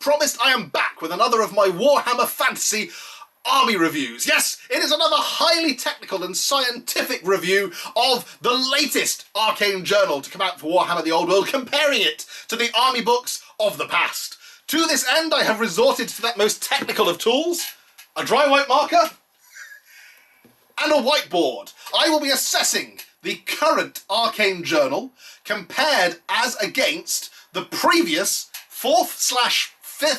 promised, I am back with another of my Warhammer Fantasy army reviews. Yes, it is another highly technical and scientific review of the latest arcane journal to come out for Warhammer the Old World, comparing it to the army books of the past. To this end, I have resorted to that most technical of tools, a dry white marker and a whiteboard. I will be assessing the current arcane journal compared as against the previous 4th/5th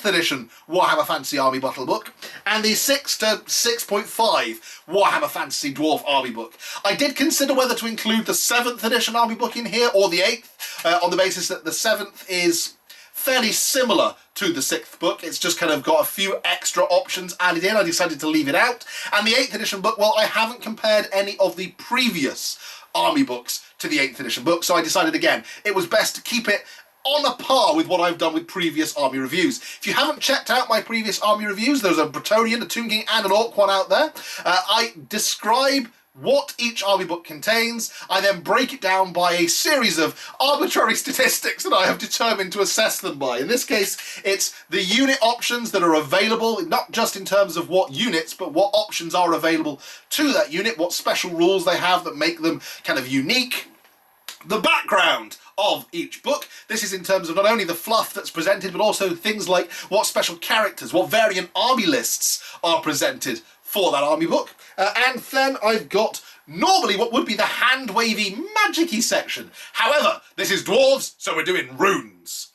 edition Warhammer Fantasy Army Battle Book and the 6 to 6.5 Warhammer Fantasy Dwarf Army Book. I did consider whether to include the 7th edition Army Book in here or the 8th, on the basis that the 7th is fairly similar to the 6th book. It's just kind of got a few extra options added in. I decided to leave it out. And the 8th edition book, well, I haven't compared any of the previous army books to the 8th edition book, so I decided again it was best to keep it on a par with what I've done with previous army reviews. If you haven't checked out my previous army reviews, there's a Bretonnian, a Tomb King and an Orc one out there. I describe what each army book contains. I then break it down by a series of arbitrary statistics that I have determined to assess them by. In this case, it's the unit options that are available, not just in terms of what units, but what options are available to that unit, what special rules they have that make them kind of unique. The background of each book. This is in terms of not only the fluff that's presented, but also things like what special characters, what variant army lists are presented for that army book. And then I've got normally what would be the hand-wavy, magic-y section. However, this is dwarves, so we're doing runes.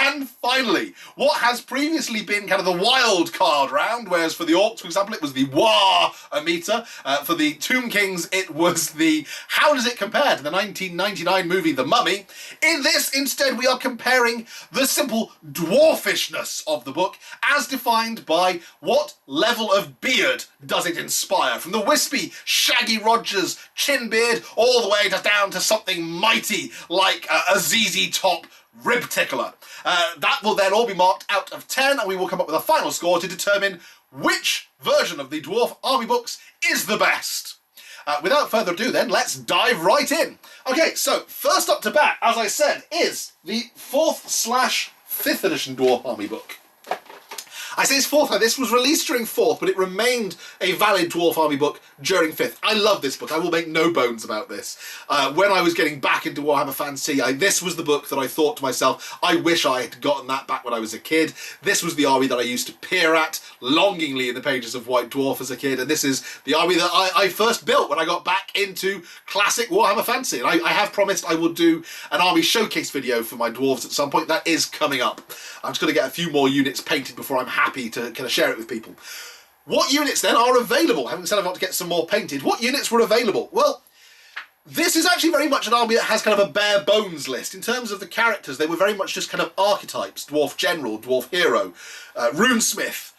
And finally, what has previously been kind of the wild card round, whereas for the Orcs, for example, it was the War meter. For the Tomb Kings, it was the how does it compare to the 1999 movie The Mummy. In this, instead, we are comparing the simple dwarfishness of the book as defined by what level of beard does it inspire. From the wispy, shaggy Rogers chin beard all the way down to something mighty like a ZZ Top rib tickler. That will then all be marked out of 10 and we will come up with a final score to determine which version of the Dwarf Army books is the best. Without further ado then, let's dive right in. Okay, so first up to bat, as I said, is the 4th/5th edition Dwarf Army book. I say it's 4th, this was released during 4th, but it remained a valid Dwarf Army book during 5th. I love this book, I will make no bones about this. When I was getting back into Warhammer Fantasy, this was the book that I thought to myself, I wish I had gotten that back when I was a kid. This was the army that I used to peer at longingly in the pages of White Dwarf as a kid, and this is the army that I first built when I got back into classic Warhammer Fantasy. And I have promised I will do an army showcase video for my dwarves at some point. That is coming up. I'm just going to get a few more units painted before I'm happy to kind of share it with people. What units then are available? Having said I've got to get some more painted, what units were available? Well, this is actually very much an army that has kind of a bare bones list. In terms of the characters, they were very much just kind of archetypes. Dwarf General, Dwarf Hero, Runesmith,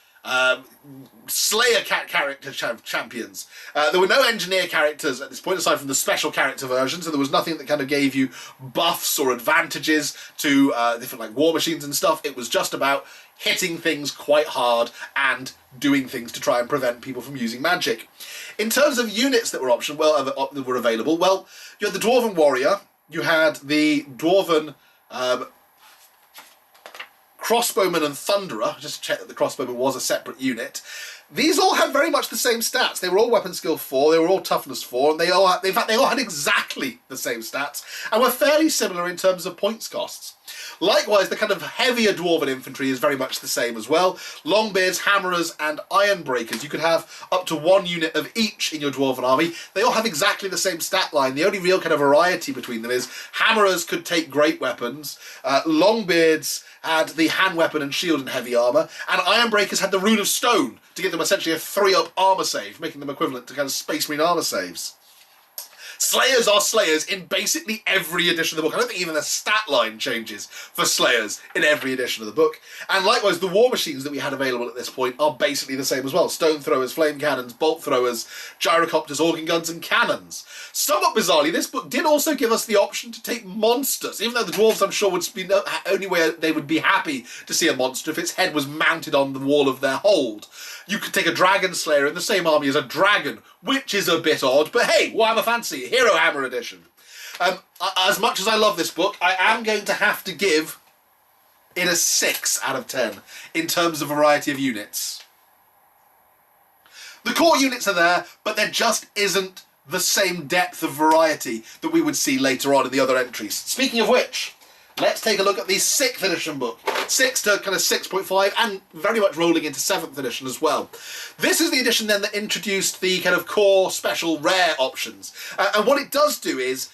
Slayer character champions. There were no engineer characters at this point aside from the special character version, so there was nothing that kind of gave you buffs or advantages to different like war machines and stuff. It was just about hitting things quite hard and doing things to try and prevent people from using magic. In terms of units that were that were available, well, you had the Dwarven Warrior, you had the Dwarven Crossbowman and Thunderer, just to check that the Crossbowman was a separate unit. These all had very much the same stats. They were all weapon skill 4, they were all toughness 4, and they all had exactly the same stats, and were fairly similar in terms of points costs. Likewise, the kind of heavier Dwarven infantry is very much the same as well. Longbeards, Hammerers, and Ironbreakers. You could have up to 1 unit of each in your Dwarven army. They all have exactly the same stat line. The only real kind of variety between them is Hammerers could take great weapons, Longbeards had the hand weapon and shield and heavy armour, and Ironbreakers had the Rune of Stone to give them essentially a 3-up armour save, making them equivalent to kind of Space Marine armour saves. Slayers are Slayers in basically every edition of the book. I don't think even the stat line changes for Slayers in every edition of the book. And likewise, the war machines that we had available at this point are basically the same as well. Stone throwers, flame cannons, bolt throwers, gyrocopters, organ guns, and cannons. Somewhat bizarrely, this book did also give us the option to take monsters, even though the dwarves, I'm sure, would be the only way they would be happy to see a monster if its head was mounted on the wall of their hold. You could take a Dragon Slayer in the same army as a dragon, which is a bit odd, but hey, Warhammer Fantasy, Hero Hammer Edition. As much as I love this book, I am going to have to give It is 6 out of 10 in terms of variety of units. The core units are there, but there just isn't the same depth of variety that we would see later on in the other entries. Speaking of which, let's take a look at the 6th edition book. 6 to kind of 6.5 and very much rolling into 7th edition as well. This is the edition then that introduced the kind of core, special, rare options. And what it does do is,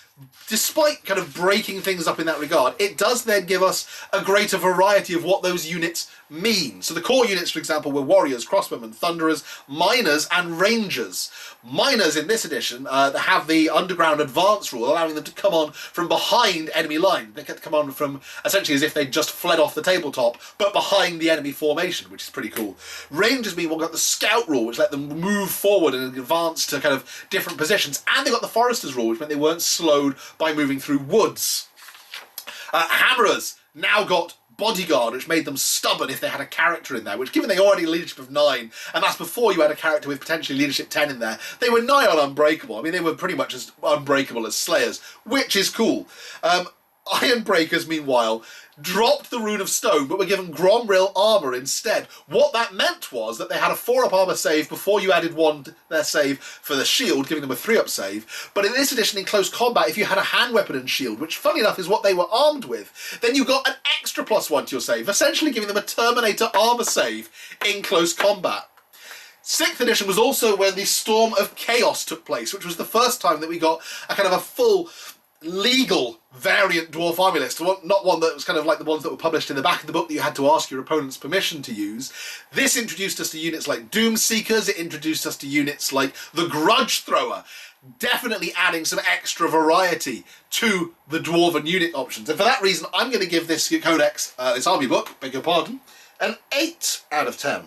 despite kind of breaking things up in that regard, it does then give us a greater variety of what those units mean. So the core units, for example, were warriors, crossbowmen, thunderers, miners, and rangers. Miners in this edition have the underground advance rule, allowing them to come on from behind enemy line. They get to come on from essentially as if they just fled off the tabletop, but behind the enemy formation, which is pretty cool. Rangers, meanwhile, got the scout rule, which let them move forward and advance to kind of different positions. And they got the foresters rule, which meant they weren't slowed by moving through woods. Hammerers now got bodyguard, which made them stubborn if they had a character in there, which, given they already had leadership of 9, and that's before you had a character with potentially leadership 10 in there, they were nigh on unbreakable. I mean, they were pretty much as unbreakable as Slayers, which is cool. Ironbreakers, meanwhile, dropped the Rune of Stone, but were given Gromril armour instead. What that meant was that they had a 4-up armour save before you added 1 to their save for the shield, giving them a 3-up save. But in this edition, in close combat, if you had a hand weapon and shield, which, funny enough, is what they were armed with, then you got an extra +1 to your save, essentially giving them a Terminator armour save in close combat. 6th edition was also when the Storm of Chaos took place, which was the first time that we got a kind of a full legal variant dwarf army list, not one that was kind of like the ones that were published in the back of the book that you had to ask your opponent's permission to use. This introduced us to units like Doom Seekers, it introduced us to units like the Grudge Thrower, definitely adding some extra variety to the dwarven unit options. And for that reason, I'm going to give this codex, this army book, beg your pardon, an 8 out of 10.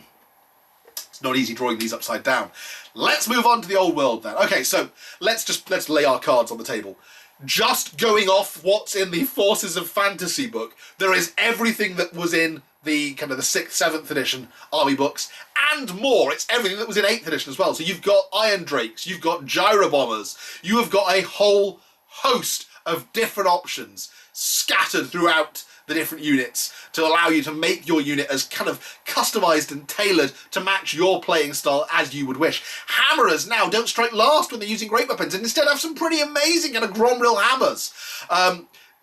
It's not easy drawing these upside down. Let's move on to the old world then. Okay, so let's lay our cards on the table. Just going off what's in the Forces of Fantasy book, there is everything that was in the kind of the 6th, 7th edition army books and more. It's everything that was in 8th edition as well. So you've got Iron Drakes, you've got Gyro Bombers, you have got a whole host of different options scattered throughout the different units to allow you to make your unit as kind of customised and tailored to match your playing style as you would wish. Hammerers now don't strike last when they're using great weapons and instead have some pretty amazing kind of Gromril hammers.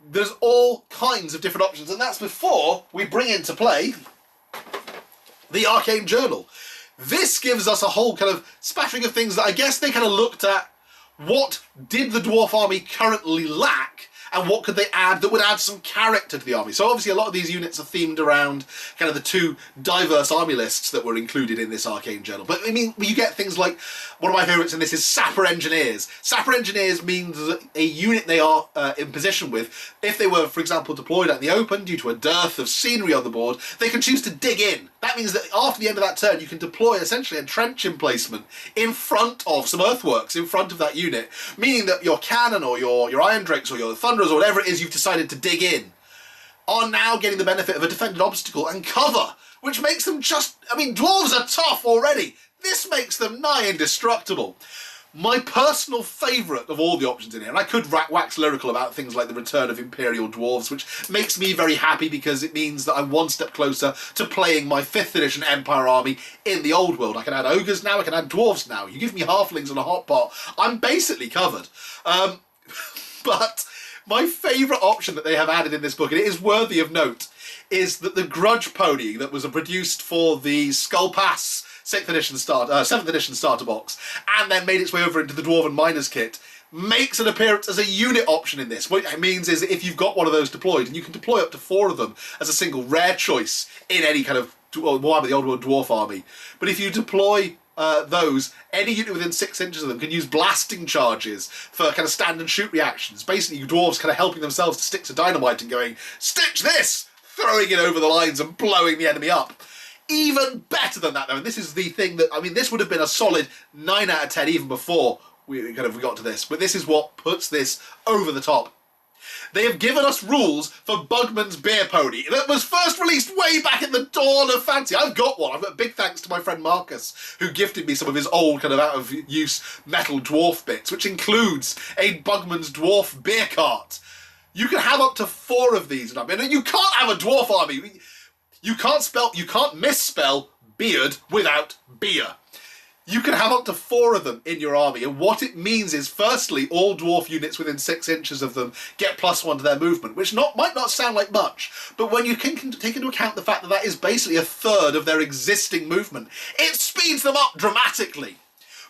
There's all kinds of different options, and that's before we bring into play the Arcane Journal. This gives us a whole kind of spattering of things that I guess they kind of looked at. What did the dwarf army currently lack, and what could they add that would add some character to the army? So obviously a lot of these units are themed around kind of the 2 diverse army lists that were included in this Arcane Journal. But I mean, you get things like, one of my favourites in this is Sapper Engineers. Sapper Engineers means that a unit they are in position with, if they were, for example, deployed out in the open due to a dearth of scenery on the board, they can choose to dig in. That means that after the end of that turn, you can deploy essentially a trench emplacement in front of some earthworks, in front of that unit, meaning that your cannon or your Iron Drakes or your Thunderers or whatever it is you've decided to dig in are now getting the benefit of a defended obstacle and cover, which makes them just, I mean, dwarves are tough already. This makes them nigh indestructible. My personal favourite of all the options in here, and I could wax lyrical about things like the return of Imperial Dwarves, which makes me very happy because it means that I'm one step closer to playing my 5th edition Empire army in the old world. I can add ogres now, I can add dwarves now. You give me halflings and a hot pot, I'm basically covered. But my favourite option that they have added in this book, and it is worthy of note, is that the Grudge Pony that was produced for the Skull Pass 7th edition starter box, and then made its way over into the Dwarven Miners kit, makes an appearance as a unit option in this. What it means is that if you've got one of those deployed, and you can deploy up to 4 of them as a single rare choice in any kind of Warhammer, the Old World Dwarf army. But if you deploy those, any unit within 6 inches of them can use blasting charges for kind of stand and shoot reactions. Basically, you dwarves kind of helping themselves to sticks of dynamite and going, stitch this! Throwing it over the lines and blowing the enemy up. Even better than that though, and this is the thing that, I mean, this would have been a solid 9 out of 10 even before we got to this, but this is what puts this over the top. They have given us rules for Bugman's Bear Pony that was first released way back in the dawn of fantasy. I've got one. I've got a big thanks to my friend Marcus, who gifted me some of his old kind of out-of-use metal dwarf bits, which includes a Bugman's Dwarf beer cart. You can have up to 4 of these. And you can't have a dwarf army. You can't misspell beard without beer. You can have up to 4 of them in your army, and what it means is, firstly, all dwarf units within 6 inches of them get +1 to their movement, which might not sound like much, but when you can take into account the fact that that is basically 1/3 of their existing movement, it speeds them up dramatically.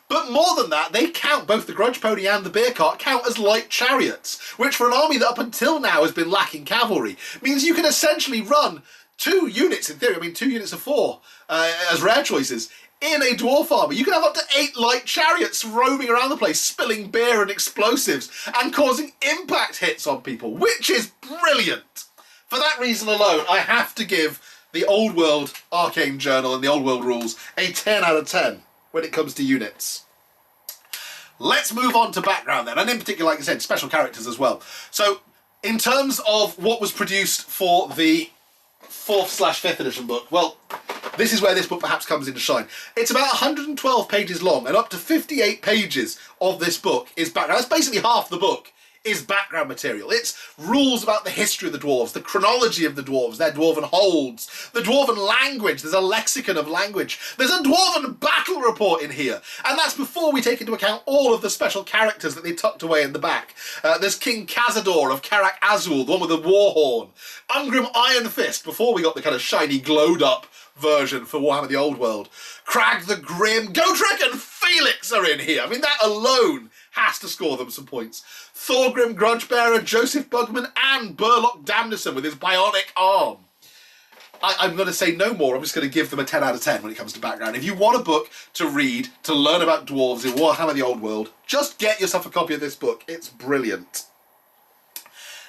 But more than that, they count, both the Grudge Pony and the Beer Cart count as light chariots, which for an army that up until now has been lacking cavalry, means you can essentially run 2 units, in theory, 2 units of 4 as rare choices, in a dwarf army. You can have up to 8 light chariots roaming around the place, spilling beer and explosives, and causing impact hits on people, which is brilliant. For that reason alone, I have to give the Old World Arcane Journal and the Old World rules a 10 out of 10 when it comes to units. Let's move on to background then, and in particular, like I said, special characters as well. So, in terms of what was produced for the 4th/5th edition book, well, this is where this book perhaps comes into shine. It's about 112 pages long, and up to 58 pages of this book is background. That's basically half the book is background material. It's rules about the history of the dwarves, the chronology of the dwarves, their dwarven holds, the dwarven language. There's a lexicon of language. There's a dwarven battle report in here, and that's before we take into account all of the special characters that they tucked away in the back. There's King Cazador of Karak Azul, the one with the war horn. Ungrim Iron Fist, before we got the kind of shiny glowed up version for Warhammer the Old World. Crag the Grim, Godric and Felix are in here. That alone has to score them some points. Thorgrim Grudgebearer, Joseph Bugman, and Burlock Damnison with his bionic arm. I'm going to say no more. I'm just going to give them a 10 out of 10 when it comes to background. If you want a book to read, to learn about dwarves in Warhammer the Old World, just get yourself a copy of this book. It's brilliant.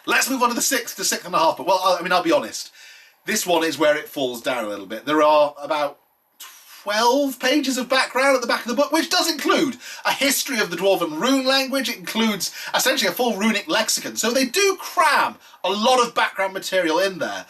Let's move on to the 6th to 6.5. But, well, I'll be honest. This one is where it falls down a little bit. There are about 12 pages of background at the back of the book, which does include a history of the Dwarven rune language. It includes essentially a full runic lexicon. So they do cram a lot of background material in there.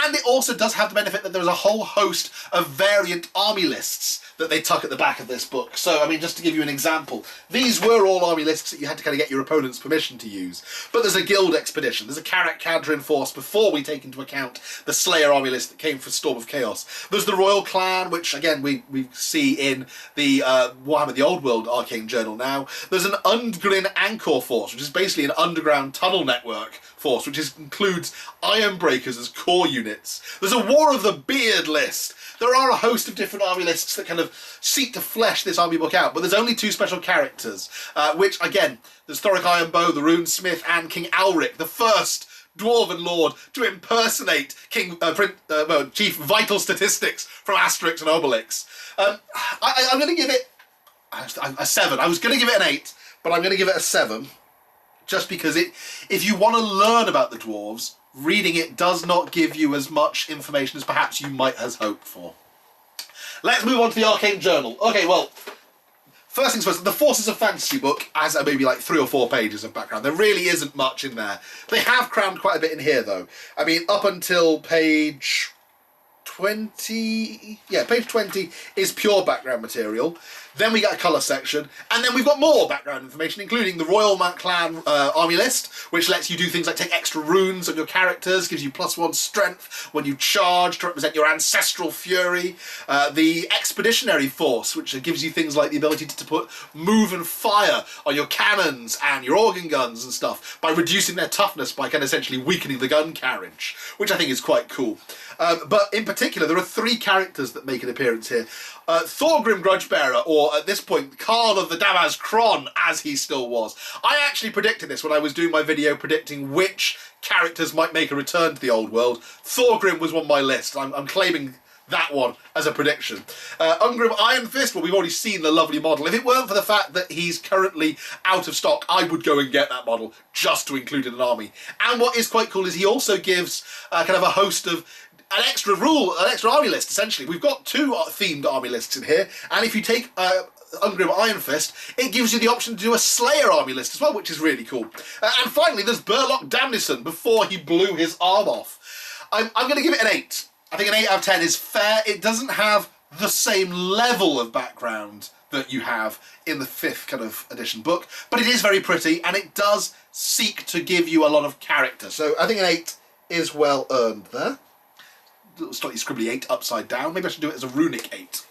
And it also does have the benefit that there's a whole host of variant army lists that they tuck at the back of this book. So, just to give you an example, these were all army lists that you had to kind of get your opponent's permission to use. But there's a guild expedition, there's a Karak Kadrin force before we take into account the Slayer army list that came for Storm of Chaos. There's the Royal Clan, which again we see in the Warhammer the Old World Arcane Journal now. There's an Undgrin Angkor force, which is basically an underground tunnel network force, which includes Ironbreakers as core units. There's a War of the Beard list. There are a host of different army lists that kind of seek to flesh this army book out, but there's only 2 special characters, which, again, there's Thoric Ironbow, the Runesmith, and King Alric, the first Dwarven Lord to impersonate Chief Vital Statistics from Asterix and Obelix. I'm going to give it a 7. I was going to give it an 8, but I'm going to give it a 7, just because if you want to learn about the dwarves, reading it does not give you as much information as perhaps you might have hoped for. Let's move on to the Arcane Journal. Okay, well, first things first, the Forces of Fantasy book has maybe like 3 or 4 pages of background. There really isn't much in there. They have crammed quite a bit in here, though. Up until page 20... Yeah, page 20 is pure background material. Then we get a colour section, and then we've got more background information, including the Royal Clan army list, which lets you do things like take extra runes on your characters, gives you +1 strength when you charge to represent your ancestral fury. The Expeditionary Force, which gives you things like the ability to put move and fire on your cannons and your organ guns and stuff by reducing their toughness by kind of essentially weakening the gun carriage, which I think is quite cool. But in particular, there are 3 characters that make an appearance here. Thorgrim Grudgebearer, or at this point, Karl of the Damaz Kron, as he still was. I actually predicted this when I was doing my video predicting which characters might make a return to the Old World. Thorgrim was on my list. I'm claiming that one as a prediction. Ungrim Iron Fist, well, we've already seen the lovely model. If it weren't for the fact that he's currently out of stock, I would go and get that model just to include in an army. And what is quite cool is he also gives kind of a host of an extra army list, essentially. We've got 2 themed army lists in here, and if you take Ungrim Iron Fist, it gives you the option to do a Slayer army list as well, which is really cool. And finally, there's Burlock Damnison before he blew his arm off. I'm going to give it an 8. I think an 8 out of 10 is fair. It doesn't have the same level of background that you have in the 5th kind of edition book, but it is very pretty and it does seek to give you a lot of character. So I think an 8 is well earned there. Slightly scribbly 8 upside down. Maybe I should do it as a runic 8.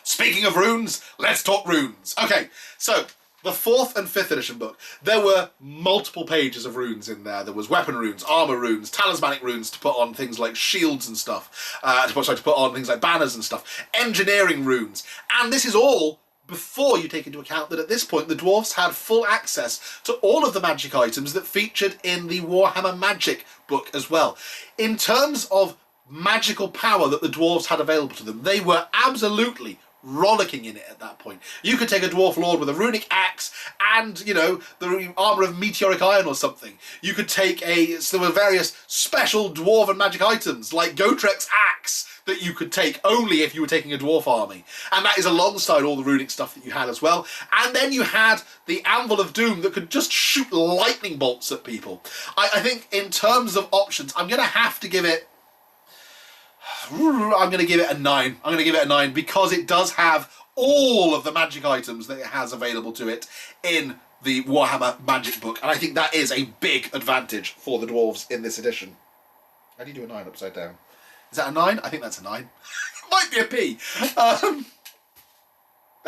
Speaking of runes, let's talk runes. Okay, so the 4th and 5th edition book, there were multiple pages of runes in there. There was weapon runes, armour runes, talismanic runes to put on things like shields and stuff, to put on things like banners and stuff, engineering runes, and this is all before you take into account that at this point the dwarfs had full access to all of the magic items that featured in the Warhammer Magic book as well. In terms of magical power that the dwarves had available to them, they were absolutely rollicking in it at that point. You could take a dwarf lord with a runic axe and, you know, the armour of meteoric iron or something. You could take so there were various special dwarven magic items like Gotrek's axe that you could take only if you were taking a dwarf army. And that is alongside all the runic stuff that you had as well. And then you had the Anvil of Doom that could just shoot lightning bolts at people. I think in terms of options, I'm going to have to give it a 9. I'm going to give it a 9 because it does have all of the magic items that it has available to it in the Warhammer Magic book. And I think that is a big advantage for the dwarves in this edition. How do you do a 9 upside down? Is that a 9? I think that's a 9. Might be a P. That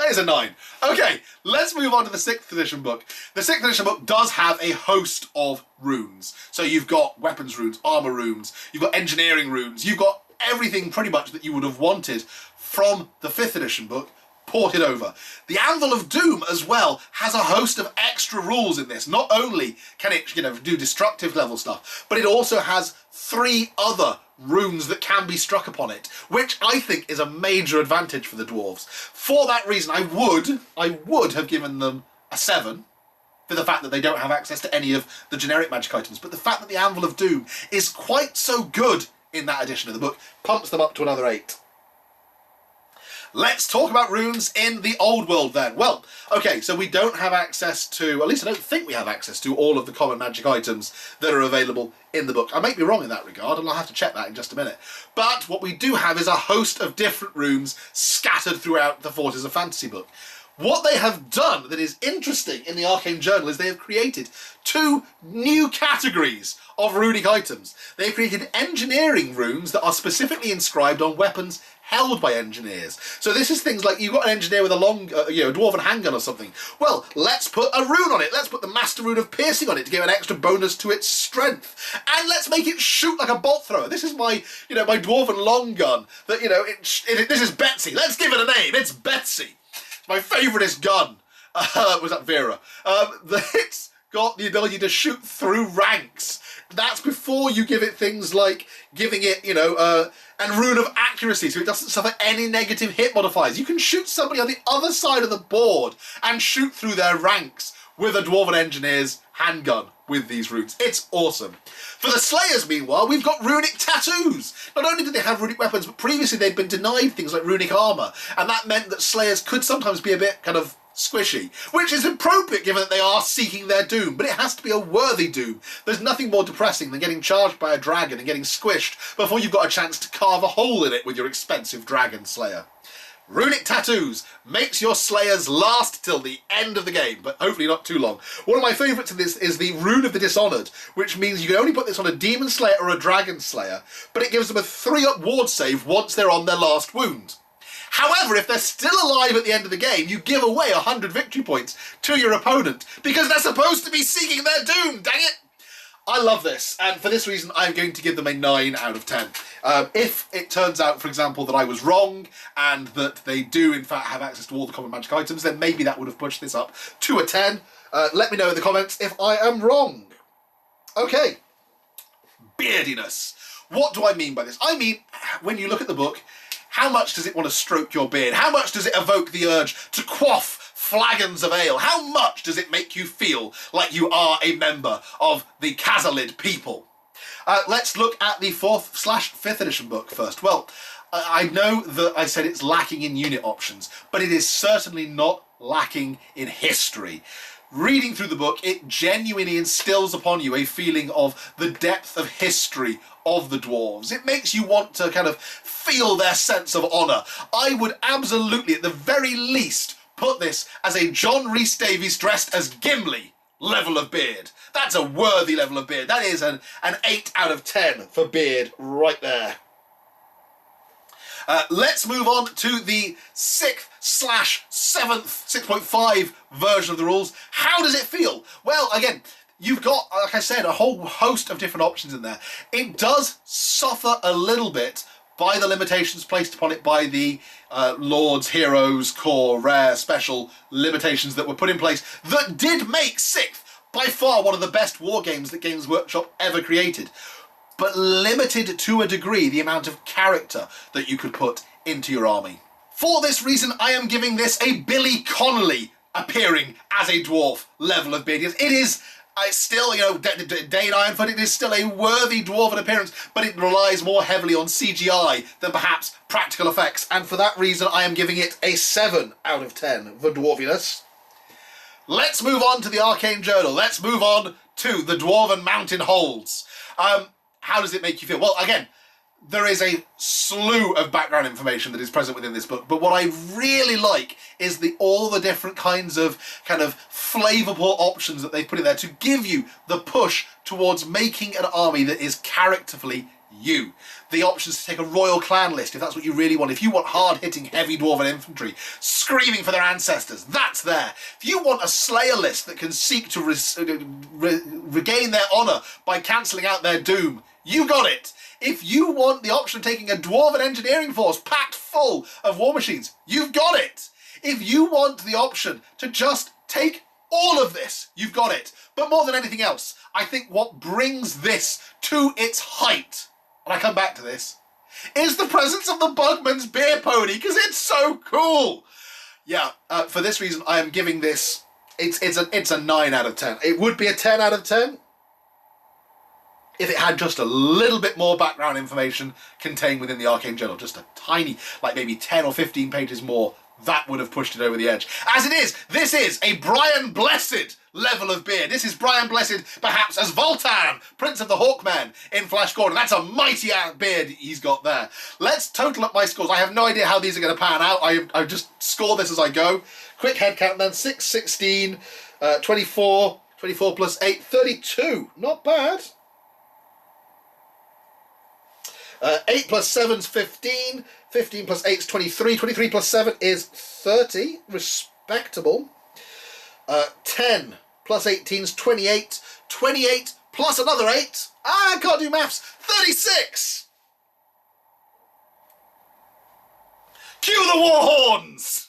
is a 9. Okay, let's move on to the 6th edition book. The 6th edition book does have a host of runes. So you've got weapons runes, armour runes, you've got engineering runes, you've got everything pretty much that you would have wanted from the 5th edition book ported over. The Anvil of Doom as well has a host of extra rules in this. Not only can it, you know, do destructive level stuff, but it also has 3 other runes that can be struck upon it, which I think is a major advantage for the dwarves. For that reason, I would have given them a 7 for the fact that they don't have access to any of the generic magic items, but the fact that the Anvil of Doom is quite so good in that edition of the book pumps them up to another 8. Let's talk about runes in the Old World then. Well, okay, so we don't have access to, at least I don't think we have access to all of the common magic items that are available in the book. I might be wrong in that regard, and I'll have to check that in just a minute. But what we do have is a host of different runes scattered throughout the Forces of Fantasy book. What they have done that is interesting in the Arcane Journal is they have created 2 new categories of runic items. They have created engineering runes that are specifically inscribed on weapons held by engineers. So this is things like you've got an engineer with a long, a dwarven handgun or something. Well, let's put a rune on it. Let's put the Master Rune of Piercing on it to give an extra bonus to its strength. And let's make it shoot like a bolt thrower. This is my, my dwarven long gun that, this is Betsy. Let's give it a name. It's Betsy. It's my favouriteest gun. Was that Vera? It's got the ability to shoot through ranks. That's before you give it things like giving it, and Rune of Accuracy, so it doesn't suffer any negative hit modifiers. You can shoot somebody on the other side of the board and shoot through their ranks with a Dwarven Engineer's handgun with these runes. It's awesome. For the Slayers, meanwhile, we've got runic tattoos. Not only did they have runic weapons, but previously they'd been denied things like runic armour, and that meant that Slayers could sometimes be a bit kind of squishy, which is appropriate given that they are seeking their doom, but it has to be a worthy doom. There's nothing more depressing than getting charged by a dragon and getting squished before you've got a chance to carve a hole in it with your expensive dragon slayer. Runic tattoos makes your slayers last till the end of the game, but hopefully not too long. One of my favourites in this is the Rune of the Dishonoured, which means you can only put this on a demon slayer or a dragon slayer, but it gives them a 3-up ward save once they're on their last wound. However, if they're still alive at the end of the game, you give away 100 victory points to your opponent because they're supposed to be seeking their doom, dang it! I love this, and for this reason I'm going to give them a 9 out of 10. If it turns out, for example, that I was wrong and that they do in fact have access to all the common magic items, then maybe that would have pushed this up to a 10. Let me know in the comments if I am wrong. Okay, beardiness. What do I mean by this? I mean, when you look at the book, how much does it want to stroke your beard? How much does it evoke the urge to quaff flagons of ale? How much does it make you feel like you are a member of the Khazalid people? Let's look at the 4th/5th edition book first. Well, I know that I said it's lacking in unit options, but it is certainly not lacking in history. reading through the book, it genuinely instills upon you a feeling of the depth of history of the dwarves. It makes you want to kind of feel their sense of honour. I would absolutely, at the very least, put this as a John Rhys Davies dressed as Gimli level of beard. That's a worthy level of beard. That is an 8 out of 10 for beard right there. Let's move on to the 6th/7th 6.5 version of the rules. How does it feel? Well, again, you've got, like I said, a whole host of different options in there. It does suffer a little bit by the limitations placed upon it by the Lords, Heroes, Core, Rare, Special limitations that were put in place that did make 6th by far one of the best war games that Games Workshop ever created, but limited to a degree the amount of character that you could put into your army. For this reason, I am giving this a Billy Connolly appearing as a dwarf level of beard. It is still, you know, Dane Ironfoot, it is still a worthy dwarven appearance, but it relies more heavily on CGI than perhaps practical effects, and for that reason I am giving it a 7 out of 10 for dwarfiness. Let's move on to the Arcane Journal. Let's move on to the Dwarven Mountain Holds. How does it make you feel? Well, again, there is a slew of background information that is present within this book, but what I really like is all the different kinds of kind of flavourful options that they've put in there to give you the push towards making an army that is characterfully you. The options to take a royal clan list, if that's what you really want. If you want hard-hitting heavy dwarven infantry screaming for their ancestors, that's there. If you want a slayer list that can seek to regain their honour by cancelling out their doom, you got it. If you want the option of taking a dwarven engineering force packed full of war machines, you've got it. If you want the option to just take all of this, you've got it. But more than anything else, I think what brings this to its height, and I come back to this, is the presence of the Bugman's beer pony, because it's so cool. Yeah, for this reason, I am giving this, it's a 9 out of 10. It would be a 10 out of 10 if it had just a little bit more background information contained within the Arcane Journal, just a tiny, like maybe 10 or 15 pages more, that would have pushed it over the edge. As it is, this is a Brian Blessed level of beard. This is Brian Blessed, perhaps as Voltan, Prince of the Hawkmen in Flash Gordon. That's a mighty beard he's got there. Let's total up my scores. I have no idea how these are going to pan out. I just score this as I go. Quick head count then, 6, 16, 24, 24 plus 8, 32. Not bad. 8 plus 7 is 15, 15 plus 8 is 23, 23 plus 7 is 30, respectable. 10 plus 18 is 28, 28 plus another 8, I can't do maths, 36! Cue the war horns!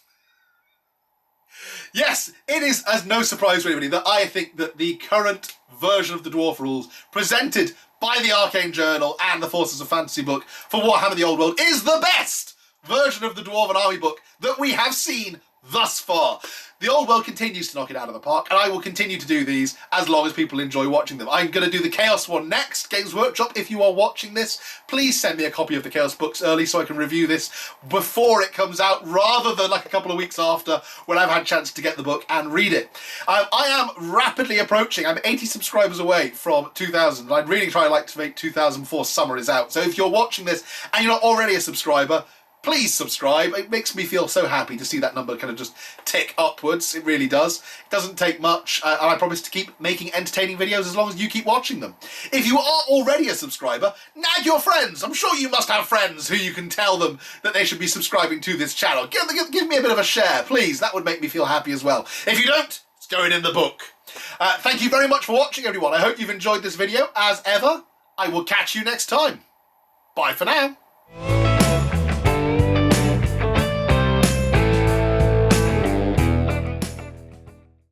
Yes, it is as no surprise to anybody that I think that the current version of the Dwarf Rules presented by the Arcane Journal and the Forces of Fantasy book for Warhammer the Old World is the best version of the Dwarven Army book that we have seen thus far. The Old World continues to knock it out of the park, and I will continue to do these as long as people enjoy watching them. I'm going to do the Chaos one next. Games Workshop, if you are watching this, please send me a copy of the Chaos books early so I can review this before it comes out, rather than like a couple of weeks after when I've had a chance to get the book and read it. I am rapidly approaching, I'm 80 subscribers away from 2,000, and I'd really like to make 2,000 before summer is out. So if you're watching this and you're not already a subscriber, please subscribe. It makes me feel so happy to see that number kind of just tick upwards. It really does. It doesn't take much, and I promise to keep making entertaining videos as long as you keep watching them. If you are already a subscriber, nag your friends. I'm sure you must have friends who you can tell them that they should be subscribing to this channel. Give me a bit of a share, please. That would make me feel happy as well. If you don't, it's going in the book. Thank you very much for watching, everyone. I hope you've enjoyed this video. As ever, I will catch you next time. Bye for now.